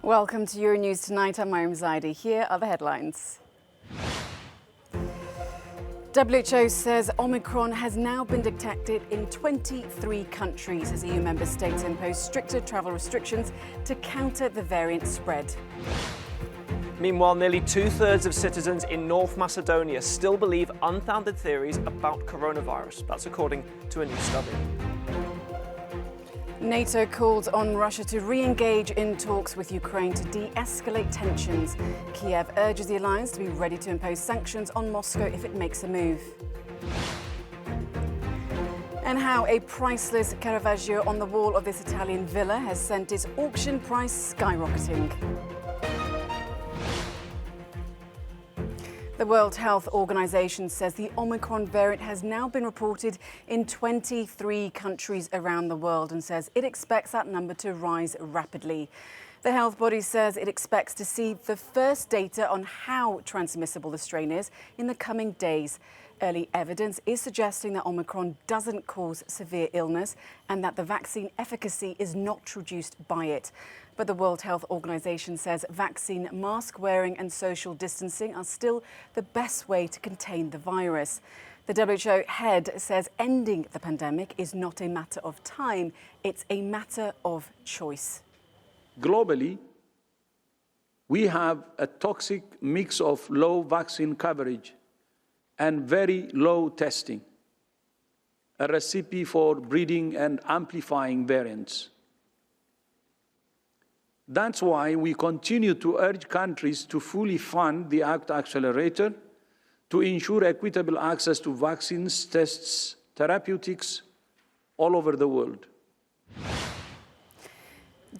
Welcome to Euronews Tonight. I'm Mariam Zaidi. Here are the headlines. WHO says Omicron has now been detected in 23 countries as EU member states impose stricter travel restrictions to counter the variant spread. Meanwhile, nearly two-thirds of citizens in North Macedonia still believe unfounded theories about coronavirus. That's according to a new study. NATO calls on Russia to re-engage in talks with Ukraine to de-escalate tensions. Kiev urges the alliance to be ready to impose sanctions on Moscow if it makes a move. And how a priceless Caravaggio on the wall of this Italian villa has sent its auction price skyrocketing. The World Health Organization says the Omicron variant has now been reported in 23 countries around the world and says it expects that number to rise rapidly. The health body says it expects to see the first data on how transmissible the strain is in the coming days. Early evidence is suggesting that Omicron doesn't cause severe illness and that the vaccine efficacy is not reduced by it. But the World Health Organization says vaccine, mask wearing and social distancing are still the best way to contain the virus. The WHO head says ending the pandemic is not a matter of time, it's a matter of choice. Globally, we have a toxic mix of low vaccine coverage and very low testing, a recipe for breeding and amplifying variants. That's why we continue to urge countries to fully fund the ACT Accelerator to ensure equitable access to vaccines, tests, therapeutics all over the world.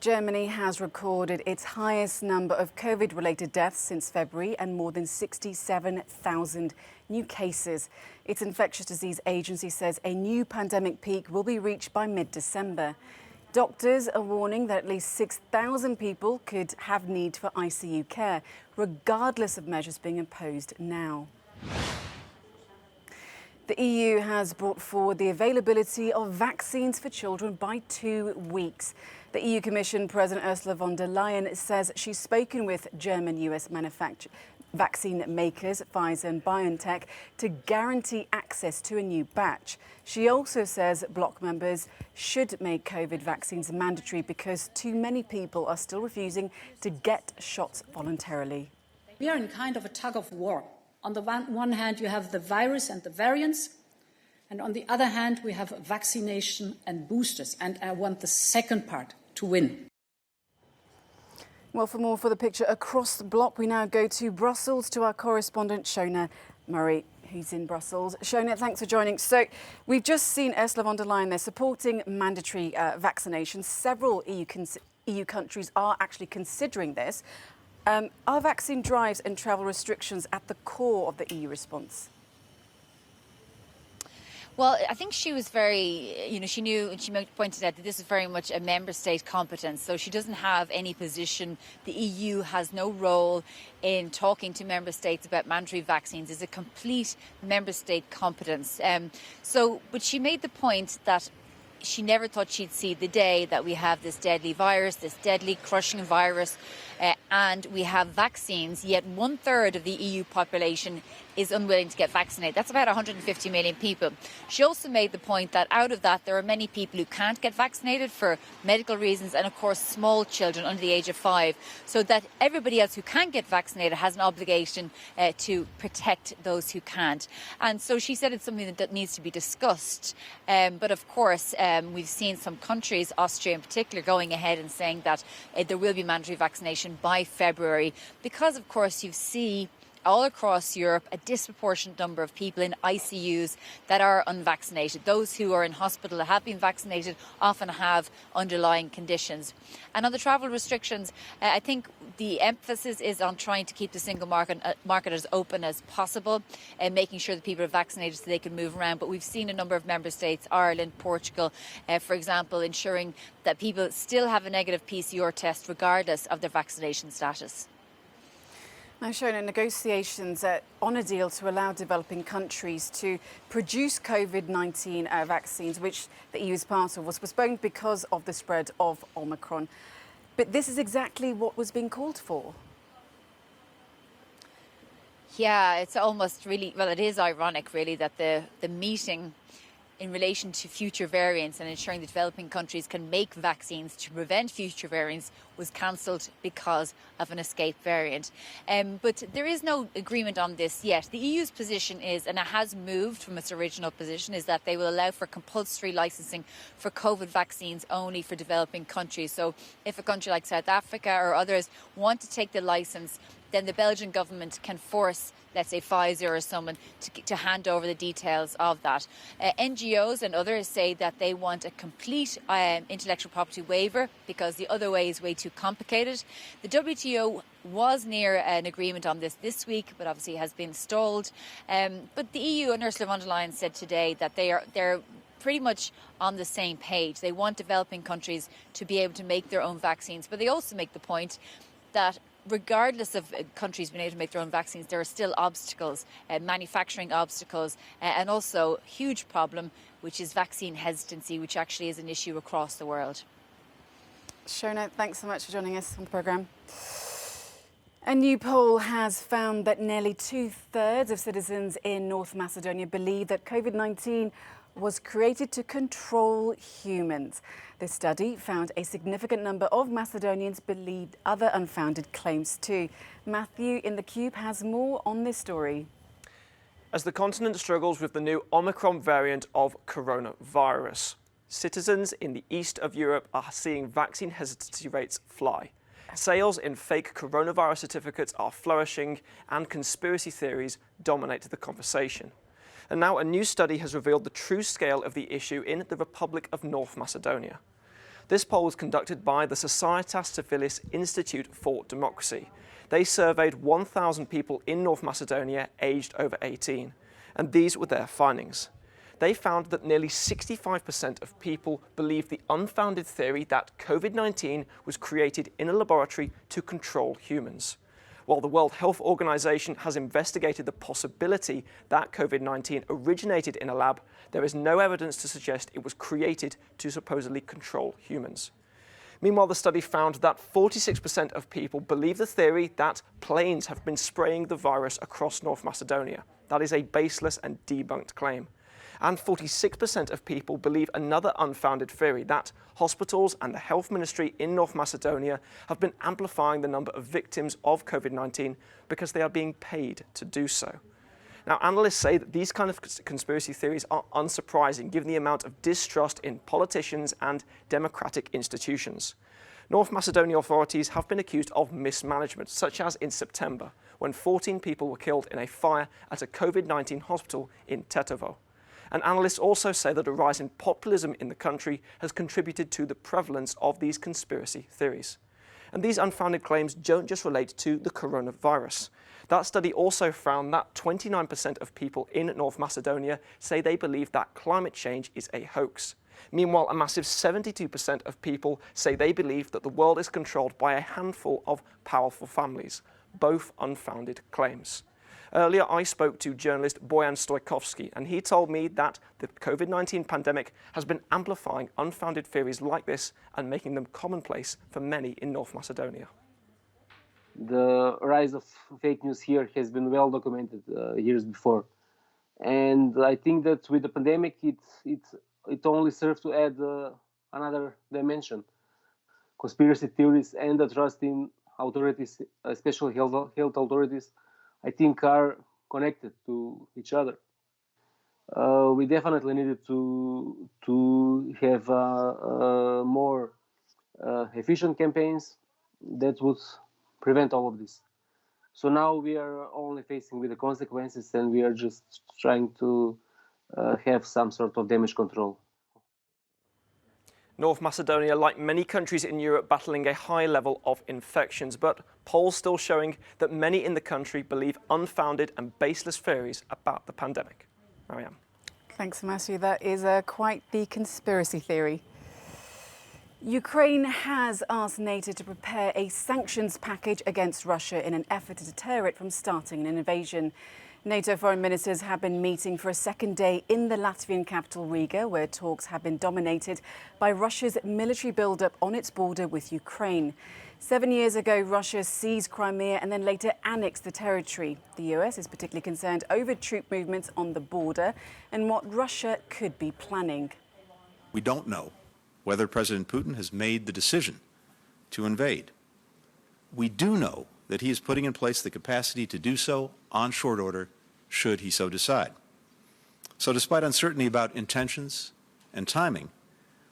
Germany has recorded its highest number of COVID-related deaths since February and more than 67,000 new cases. Its infectious disease agency says a new pandemic peak will be reached by mid-December. Doctors are warning that at least 6,000 people could have need for ICU care, regardless of measures being imposed now. The EU has brought forward the availability of vaccines for children by 2 weeks. The EU Commission President Ursula von der Leyen says she's spoken with German US vaccine makers, Pfizer and BioNTech, to guarantee access to a new batch. She also says bloc members should make COVID vaccines mandatory because too many people are still refusing to get shots voluntarily. We are in kind of a tug of war. On the one hand, you have the virus and the variants, and on the other hand, we have vaccination and boosters, and I want the second part to win. Well, for more for the picture across the bloc, we now go to Brussels to our correspondent Shona Murray, who's in Brussels. Shona, thanks for joining. So we've just seen Ursula von der Leyen there supporting mandatory vaccinations. Several EU countries are actually considering this. Are vaccine drives and travel restrictions at the core of the EU response? Well, I think she was very, she knew, and she pointed out that this is very much a member state competence. So she doesn't have any position. The EU has no role in talking to member states about mandatory vaccines. It's a complete member state competence. But she made the point that she never thought she'd see the day that we have this deadly virus, this deadly crushing virus, and we have vaccines, yet 1/3 of the EU population is unwilling to get vaccinated. That's about 150 million people. She also made the point that out of that, there are many people who can't get vaccinated for medical reasons, and of course, small children under the age of 5. So that everybody else who can get vaccinated has an obligation to protect those who can't. And so she said it's something that needs to be discussed. But of course, we've seen some countries, Austria in particular, going ahead and saying that there will be mandatory vaccination by February, because of course you see all across Europe a disproportionate number of people in ICUs that are unvaccinated. Those who are in hospital that have been vaccinated often have underlying conditions. And on the travel restrictions, I think the emphasis is on trying to keep the single market as open as possible and making sure that people are vaccinated so they can move around. But we've seen a number of member states, Ireland, Portugal, for example, ensuring that people still have a negative PCR test regardless of their vaccination status. Now, Shona, negotiations on a deal to allow developing countries to produce COVID-19 vaccines, which the EU is part of, was postponed because of the spread of Omicron. But this is exactly what was being called for. Yeah, it's almost really, well, it is ironic really that the meeting in relation to future variants and ensuring that developing countries can make vaccines to prevent future variants was cancelled because of an escape variant. But there is no agreement on this yet. The EU's position is, and it has moved from its original position, is that they will allow for compulsory licensing for COVID vaccines only for developing countries. So if a country like South Africa or others want to take the licence, then the Belgian government can force, let's say, Pfizer or someone to hand over the details of that. NGOs and others say that they want a complete intellectual property waiver because the other way is way too complicated. The WTO was near an agreement on this week, but obviously has been stalled. But the EU and Ursula von der Leyen said today that they're pretty much on the same page. They want developing countries to be able to make their own vaccines, but they also make the point that regardless of countries being able to make their own vaccines, there are still obstacles, manufacturing obstacles, and also a huge problem, which is vaccine hesitancy, which actually is an issue across the world. Shona, thanks so much for joining us on the programme. A new poll has found that nearly 2/3 of citizens in North Macedonia believe that COVID-19 was created to control humans. This study found a significant number of Macedonians believed other unfounded claims too. Matthew in the Cube has more on this story. As the continent struggles with the new Omicron variant of coronavirus, citizens in the east of Europe are seeing vaccine hesitancy rates fly. Sales in fake coronavirus certificates are flourishing and conspiracy theories dominate the conversation. And now a new study has revealed the true scale of the issue in the Republic of North Macedonia. This poll was conducted by the Societas Civilis Institute for Democracy. They surveyed 1,000 people in North Macedonia aged over 18, and these were their findings. They found that nearly 65% of people believe the unfounded theory that COVID-19 was created in a laboratory to control humans. While the World Health Organization has investigated the possibility that COVID-19 originated in a lab, there is no evidence to suggest it was created to supposedly control humans. Meanwhile, the study found that 46% of people believe the theory that planes have been spraying the virus across North Macedonia. That is a baseless and debunked claim. And 46% of people believe another unfounded theory that hospitals and the health ministry in North Macedonia have been amplifying the number of victims of COVID-19 because they are being paid to do so. Now, analysts say that these kind of conspiracy theories are unsurprising given the amount of distrust in politicians and democratic institutions. North Macedonia authorities have been accused of mismanagement, such as in September, when 14 people were killed in a fire at a COVID-19 hospital in Tetovo. And analysts also say that a rise in populism in the country has contributed to the prevalence of these conspiracy theories. And these unfounded claims don't just relate to the coronavirus. That study also found that 29% of people in North Macedonia say they believe that climate change is a hoax. Meanwhile, a massive 72% of people say they believe that the world is controlled by a handful of powerful families, both unfounded claims. Earlier, I spoke to journalist Bojan Stojkovski, and he told me that the COVID-19 pandemic has been amplifying unfounded theories like this and making them commonplace for many in North Macedonia. The rise of fake news here has been well documented years before. And I think that with the pandemic, it only served to add another dimension. Conspiracy theories and the trust in authorities, especially health authorities, I think are connected to each other. We definitely needed to have more efficient campaigns that would prevent all of this. So now we are only facing with the consequences, and we are just trying to have some sort of damage control. North Macedonia, like many countries in Europe, battling a high level of infections, but polls still showing that many in the country believe unfounded and baseless theories about the pandemic. Marianne. Thanks, Matthew. That is quite the conspiracy theory. Ukraine has asked NATO to prepare a sanctions package against Russia in an effort to deter it from starting an invasion. NATO foreign ministers have been meeting for a second day in the Latvian capital Riga, where talks have been dominated by Russia's military buildup on its border with Ukraine. 7 years ago, Russia seized Crimea and then later annexed the territory. The US is particularly concerned over troop movements on the border and what Russia could be planning. We don't know whether President Putin has made the decision to invade. We do know that he is putting in place the capacity to do so on short order, should he so decide. So despite uncertainty about intentions and timing,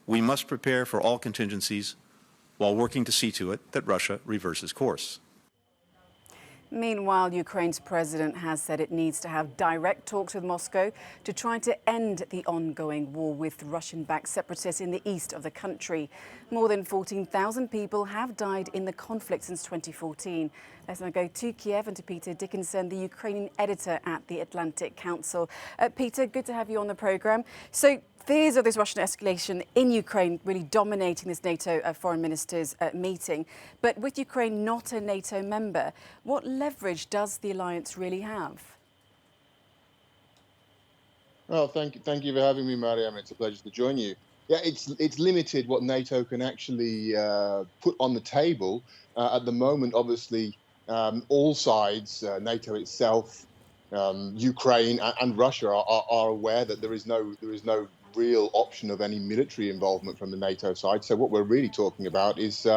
we must prepare for all contingencies while working to see to it that Russia reverses course. Meanwhile, Ukraine's president has said it needs to have direct talks with Moscow to try to end the ongoing war with Russian-backed separatists in the east of the country. More than 14,000 people have died in the conflict since 2014. Let's now go to Kiev and to Peter Dickinson, the Ukrainian editor at the Atlantic Council. Peter, good to have you on the programme. So, fears of this Russian escalation in Ukraine really dominating this NATO foreign ministers meeting. But with Ukraine not a NATO member, what leverage does the alliance really have? Well, thank you for having me, Mariam. It's a pleasure to join you. Yeah, it's limited what NATO can actually put on the table. At the moment, obviously, all sides, NATO itself, Ukraine and Russia are aware that there is no real option of any military involvement from the NATO side. So what we're really talking about is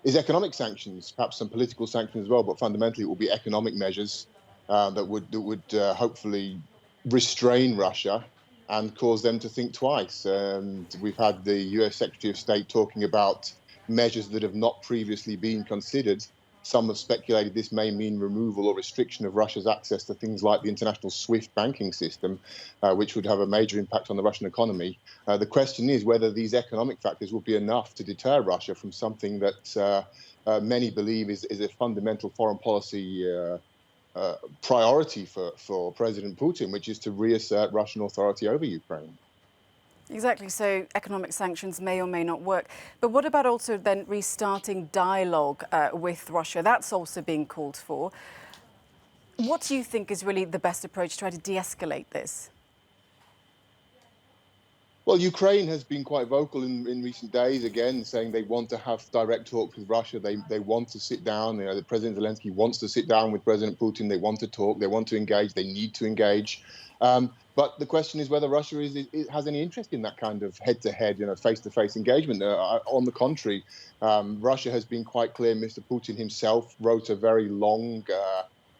economic sanctions, perhaps some political sanctions as well, but fundamentally it will be economic measures that would hopefully restrain Russia and cause them to think twice. We've had the US Secretary of State talking about measures that have not previously been considered. Some have speculated this may mean removal or restriction of Russia's access to things like the international SWIFT banking system, which would have a major impact on the Russian economy. The question is whether these economic factors will be enough to deter Russia from something that many believe is a fundamental foreign policy priority for President Putin, which is to reassert Russian authority over Ukraine. Exactly, so economic sanctions may or may not work. But what about also then restarting dialogue with Russia? That's also being called for. What do you think is really the best approach to try to de-escalate this? Well, Ukraine has been quite vocal in recent days, again, saying they want to have direct talks with Russia. They want to sit down. The President Zelensky wants to sit down with President Putin. They want to talk. They want to engage. They need to engage. But the question is whether Russia has any interest in that kind of head-to-head, face-to-face engagement. On the contrary, Russia has been quite clear. Mr. Putin himself wrote a very long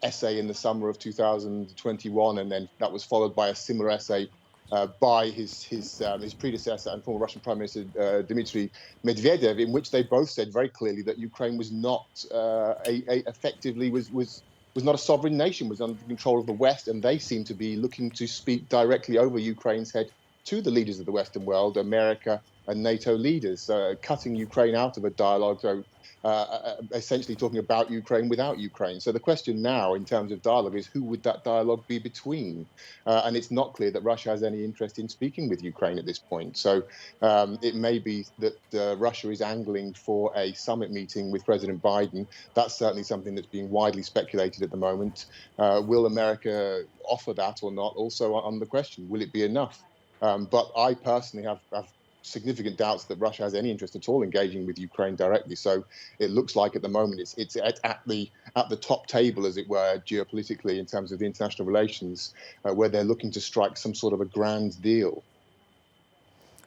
essay in the summer of 2021, and then that was followed by a similar essay by his predecessor and former Russian Prime Minister Dmitry Medvedev, in which they both said very clearly that Ukraine was not effectively was not a sovereign nation, was under the control of the West, and they seem to be looking to speak directly over Ukraine's head to the leaders of the Western world, America and NATO leaders, cutting Ukraine out of a dialogue, so essentially talking about Ukraine without Ukraine. So the question now in terms of dialogue is who would that dialogue be between? And it's not clear that Russia has any interest in speaking with Ukraine at this point. So it may be that Russia is angling for a summit meeting with President Biden. That's certainly something that's being widely speculated at the moment. Will America offer that or not? Also on the question, will it be enough? But I personally have significant doubts that Russia has any interest at all engaging with Ukraine directly. So it looks like at the moment it's at the top table, as it were, geopolitically in terms of the international relations, where they're looking to strike some sort of a grand deal.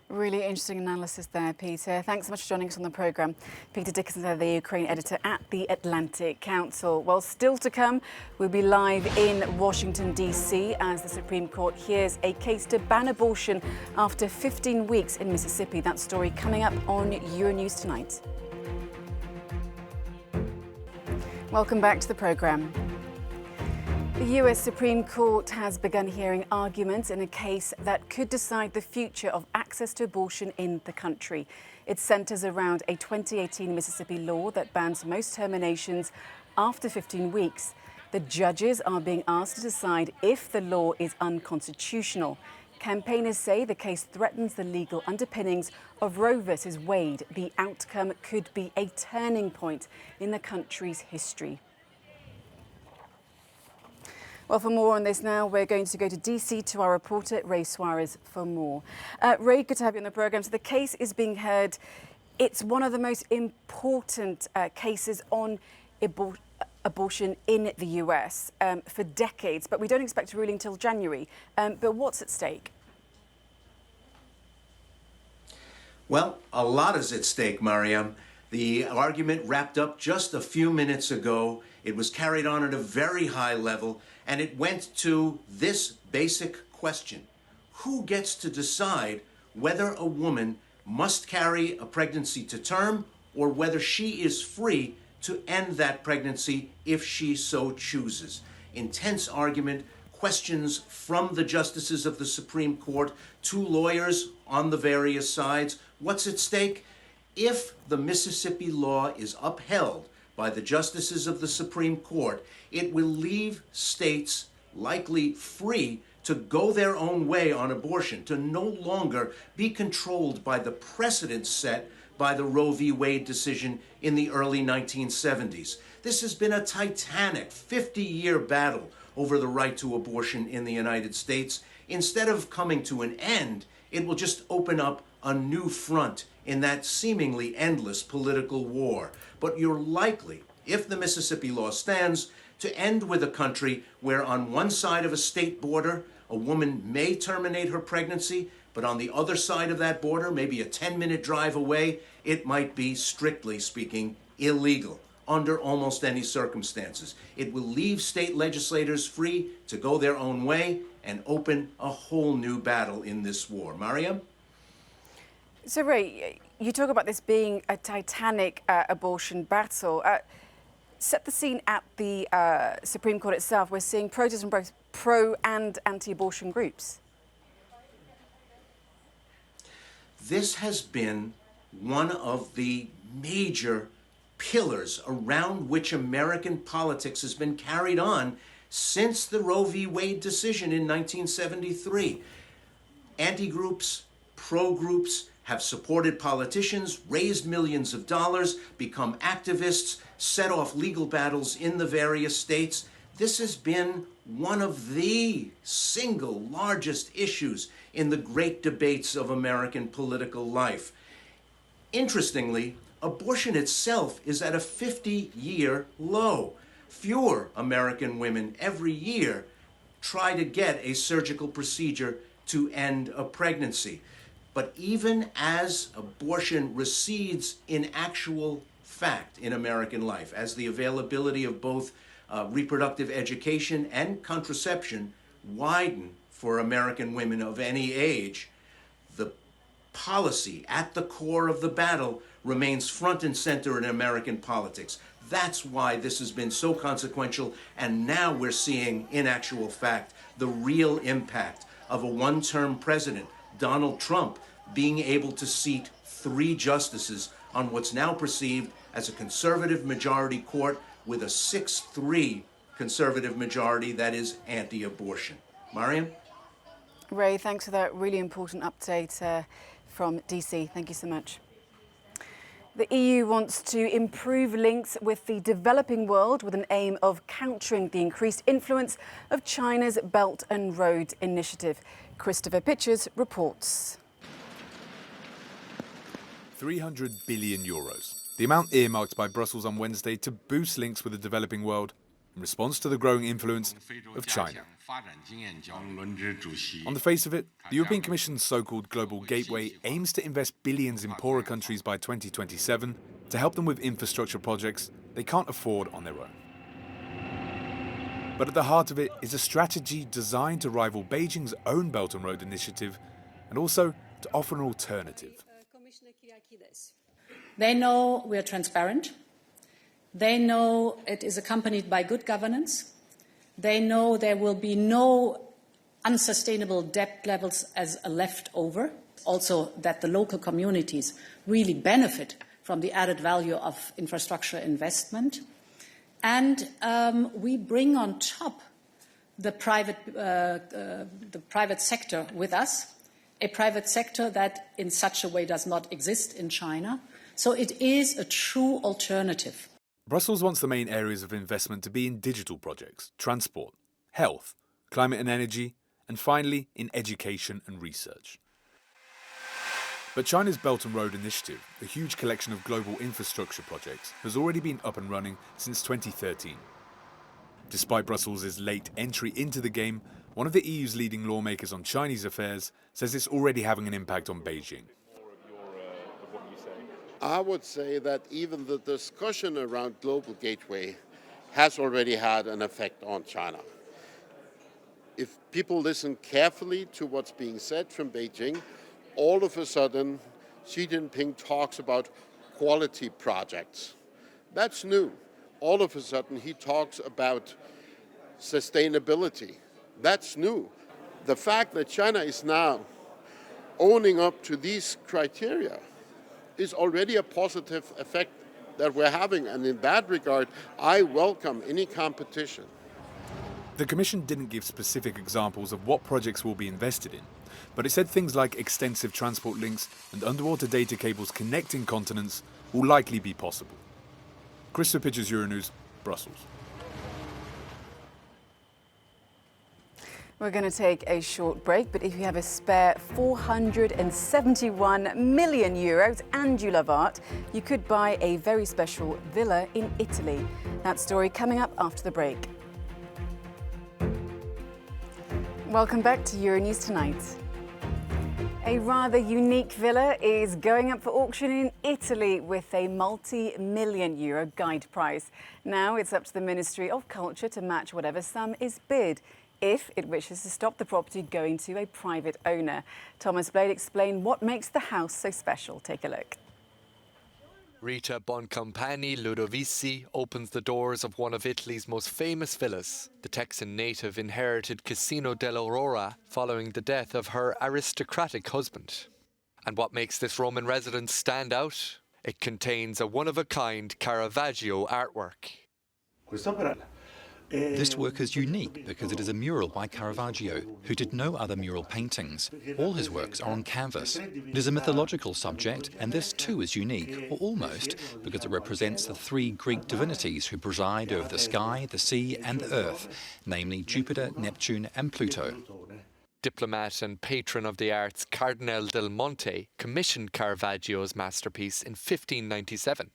Really interesting analysis there, Peter. Thanks so much for joining us on the programme. Peter Dickinson, the Ukraine editor at the Atlantic Council. Well, still to come, we'll be live in Washington, D.C. as the Supreme Court hears a case to ban abortion after 15 weeks in Mississippi. That story coming up on Euronews tonight. Welcome back to the programme. The US Supreme Court has begun hearing arguments in a case that could decide the future of access to abortion in the country. It centres around a 2018 Mississippi law that bans most terminations after 15 weeks. The judges are being asked to decide if the law is unconstitutional. Campaigners say the case threatens the legal underpinnings of Roe v. Wade. The outcome could be a turning point in the country's history. Well, for more on this now, we're going to go to DC to our reporter, Ray Suarez, for more. Ray, good to have you on the programme. So the case is being heard. It's one of the most important cases on abortion in the US for decades, but we don't expect a ruling until January. But what's at stake? Well, a lot is at stake, Mariam. The argument wrapped up just a few minutes ago. It was carried on at a very high level, and it went to this basic question. Who gets to decide whether a woman must carry a pregnancy to term or whether she is free to end that pregnancy if she so chooses? Intense argument, questions from the justices of the Supreme Court to lawyers on the various sides. What's at stake? If the Mississippi law is upheld by the justices of the Supreme Court, it will leave states likely free to go their own way on abortion, to no longer be controlled by the precedent set by the Roe v. Wade decision in the early 1970s. This has been a titanic 50-year battle over the right to abortion in the United States. Instead of coming to an end, it will just open up a new front in that seemingly endless political war. But you're likely, if the Mississippi law stands, to end with a country where on one side of a state border, a woman may terminate her pregnancy, but on the other side of that border, maybe a 10-minute drive away, it might be, strictly speaking, illegal under almost any circumstances. It will leave state legislators free to go their own way and open a whole new battle in this war. Mariam? So, Ray, you talk about this being a titanic abortion battle. Set the scene at the Supreme Court itself. We're seeing protests from both pro and anti-abortion groups. This has been one of the major pillars around which American politics has been carried on since the Roe v. Wade decision in 1973. Anti-groups, pro-groups have supported politicians, raised millions of dollars, become activists, set off legal battles in the various states. This has been one of the single largest issues in the great debates of American political life. Interestingly, abortion itself is at a 50-year low. Fewer American women every year try to get a surgical procedure to end a pregnancy. But even as abortion recedes in actual fact in American life, as the availability of both reproductive education and contraception widen for American women of any age, the policy at the core of the battle remains front and center in American politics. That's why this has been so consequential, and now we're seeing, in actual fact, the real impact of a one-term president, Donald Trump, being able to seat 3 justices on what's now perceived as a conservative majority court with a 6-3 conservative majority that is anti-abortion. Mariam? Ray, thanks for that really important update from DC. Thank you so much. The EU wants to improve links with the developing world with an aim of countering the increased influence of China's Belt and Road Initiative. Christopher Pitchers reports. €300 billion, the amount earmarked by Brussels on Wednesday to boost links with the developing world in response to the growing influence of China. On the face of it, the European Commission's so-called Global Gateway aims to invest billions in poorer countries by 2027 to help them with infrastructure projects they can't afford on their own. But at the heart of it is a strategy designed to rival Beijing's own Belt and Road Initiative and also to offer an alternative. They know we are transparent. They know it is accompanied by good governance. They know there will be no unsustainable debt levels as a leftover. Also, that the local communities really benefit from the added value of infrastructure investment. And we bring on top the private sector with us, a private sector that in such a way does not exist in China. So it is a true alternative. Brussels wants the main areas of investment to be in digital projects, transport, health, climate and energy, and finally in education and research. But China's Belt and Road Initiative, a huge collection of global infrastructure projects, has already been up and running since 2013. Despite Brussels' late entry into the game, one of the EU's leading lawmakers on Chinese affairs says it's already having an impact on Beijing. I would say that even the discussion around Global Gateway has already had an effect on China. If people listen carefully to what's being said from Beijing, all of a sudden Xi Jinping talks about quality projects. That's new. All of a sudden he talks about sustainability. That's new. The fact that China is now owning up to these criteria is already a positive effect that we're having, and in that regard, I welcome any competition. The Commission didn't give specific examples of what projects will be invested in, but it said things like extensive transport links and underwater data cables connecting continents will likely be possible. Christopher Pitchers, Euronews, Brussels. We're going to take a short break, but if you have a spare 471 million euros and you love art, you could buy a very special villa in Italy. That story coming up after the break. Welcome back to Euronews Tonight. A rather unique villa is going up for auction in Italy with a multi-million euro guide price. Now it's up to the Ministry of Culture to match whatever sum is bid, if it wishes to stop the property going to a private owner. Thomas Blade explained what makes the house so special. Take a look. Rita Boncompagni Ludovici opens the doors of one of Italy's most famous villas. The Texan native inherited Casino dell'Aurora following the death of her aristocratic husband. And what makes this Roman residence stand out? It contains a one-of-a-kind Caravaggio artwork. This work is unique because it is a mural by Caravaggio, who did no other mural paintings. All his works are on canvas. It is a mythological subject, and this too is unique, or almost, because it represents the three Greek divinities who preside over the sky, the sea and the earth, namely Jupiter, Neptune and Pluto. Diplomat and patron of the arts Cardinal del Monte commissioned Caravaggio's masterpiece in 1597.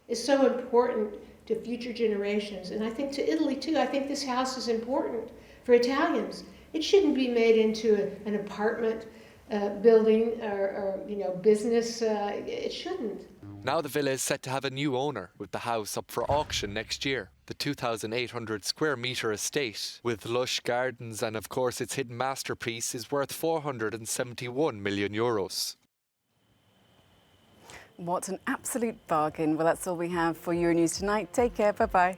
It's so important to future generations, and I think to Italy too. I think this house is important for Italians. It shouldn't be made into an apartment building or business. It shouldn't. Now the villa is set to have a new owner, with the house up for auction next year. The 2,800 square metre estate, with lush gardens and of course its hidden masterpiece, is worth 471 million euros. What an absolute bargain. Well, that's all we have for Euronews Tonight. Take care. Bye-bye.